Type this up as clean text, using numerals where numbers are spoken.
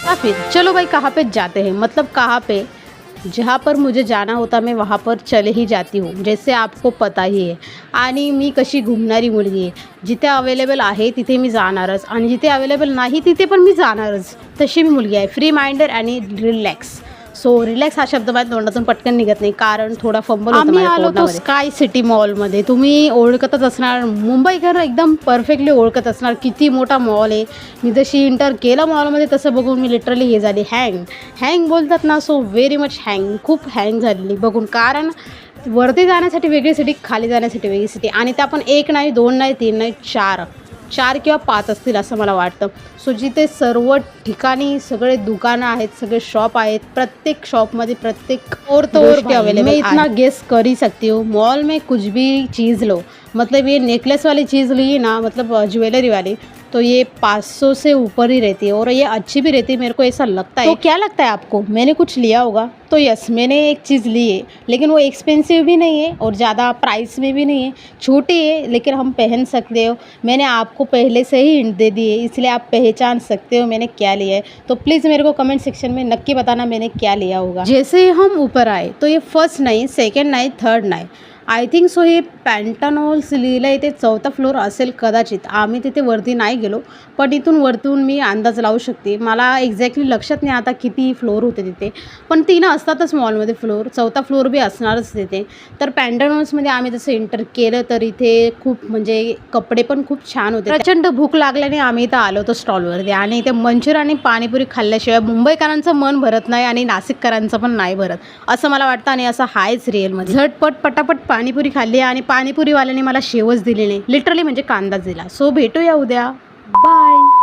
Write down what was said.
या फिर चलो भाई कहाँ पे जाते हैं, मतलब कहाँ पे, जहाँ पर मुझे जाना होता मैं वहाँ पर चले ही जाती हूँ, जैसे आपको पता ही आहे. आणि मी कशी घुमणारी मुलगी आहे, जिथे अवेलेबल आहे तिथे मी जाणारच आणि जिथे अवेलेबल नाही तिथे पण मी जाणारच, तशी मी मुलगी आहे. फ्री माइंडेड आणि रिलॅक्स. सो रिलॅक्स हा शब्द माझ्या तोंडातून पटकन निघत नाही, कारण थोडा फंबल होतो. आम्ही आलो तो स्काय सिटी मॉलमध्ये. तुम्ही ओळखतच असणार, मुंबईकर एकदम परफेक्टली ओळखत असणार किती मोठा मॉल आहे. मी जशी इंटर केलं मॉलमध्ये तसं बघून मी लिटरली हे झाली, हँग बोलतात ना, सो व्हेरी मच हँग, खूप हँग झालेली बघून. कारण वरती जाण्यासाठी वेगळी सिटी, खाली जाण्यासाठी वेगळी सिटी, आणि त्या पण 1 नाही 2 नाही 3 नाही 4 किंवा 5 असतील असं मला वाटतं. सो जिथे सर्व ठिकाणी सगळे दुकानं आहेत, सगळे शॉप आहेत, प्रत्येक शॉपमध्ये प्रत्येक और तो गोष्टी अवेलेबल. मैं इतना गेस कर ही सकती हूँ, मॉल में कुछ भी चीज़ लो, मतलब ये नेकलेस वाली चीज़ ली ना, मतलब ज्वेलरी वाली, तो ये 500 से ऊपर ही रहती है और ये अच्छी भी रहती है, मेरे को ऐसा लगता है. तो क्या लगता है आपको, मैंने कुछ लिया होगा? तो यस, मैंने एक चीज़ ली है, लेकिन वो एक्सपेंसिव भी नहीं है और ज़्यादा प्राइस में भी नहीं है, छोटी है लेकिन हम पहन सकते हो. मैंने आपको पहले से ही हिंट दे दी है, इसलिए आप पहचान सकते हो मैंने क्या लिया है. तो प्लीज़ मेरे को कमेंट सेक्शन में नक्की बताना मैंने क्या लिया होगा. जैसे हम ऊपर आए तो ये फर्स्ट नाही, सेकंड नाही, थर्ड नाही, आय थिंक सो हे पॅन्टानॉल्स लिहिलं आहे, ते 4था फ्लोअर असेल कदाचित. आम्ही तिथे वरती नाही गेलो, पण इथून वरतून मी अंदाज लावू शकते. मला एक्झॅक्टली लक्षात नाही आता किती फ्लोअर होते तिथे, पण 3 असतातच मॉलमध्ये फ्लोअर, 4था फ्लोअर बी असणारच तिथे. तर पॅन्टानॉल्समध्ये आम्ही जसं एंटर केलं तर इथे खूप म्हणजे कपडे पण खूप छान होते. प्रचंड भूक लागल्याने आम्ही इथं आलो होतो स्टॉलवरती, आणि इथे मंचुरियन आणि पाणीपुरी खाल्ल्याशिवाय मुंबईकरांचं मन भरत नाही आणि नाशिककरांचं पण नाही भरत असं मला वाटतं, आणि असं हायच रिअलमध्ये. झटपट पटापट पाणीपुरी खाल्ली आणि पाणीपुरीवाल्याने मला शेवच दिली नाही, लिटरली म्हणजे कांदाच दिला. सो भेटूया उद्या, बाय.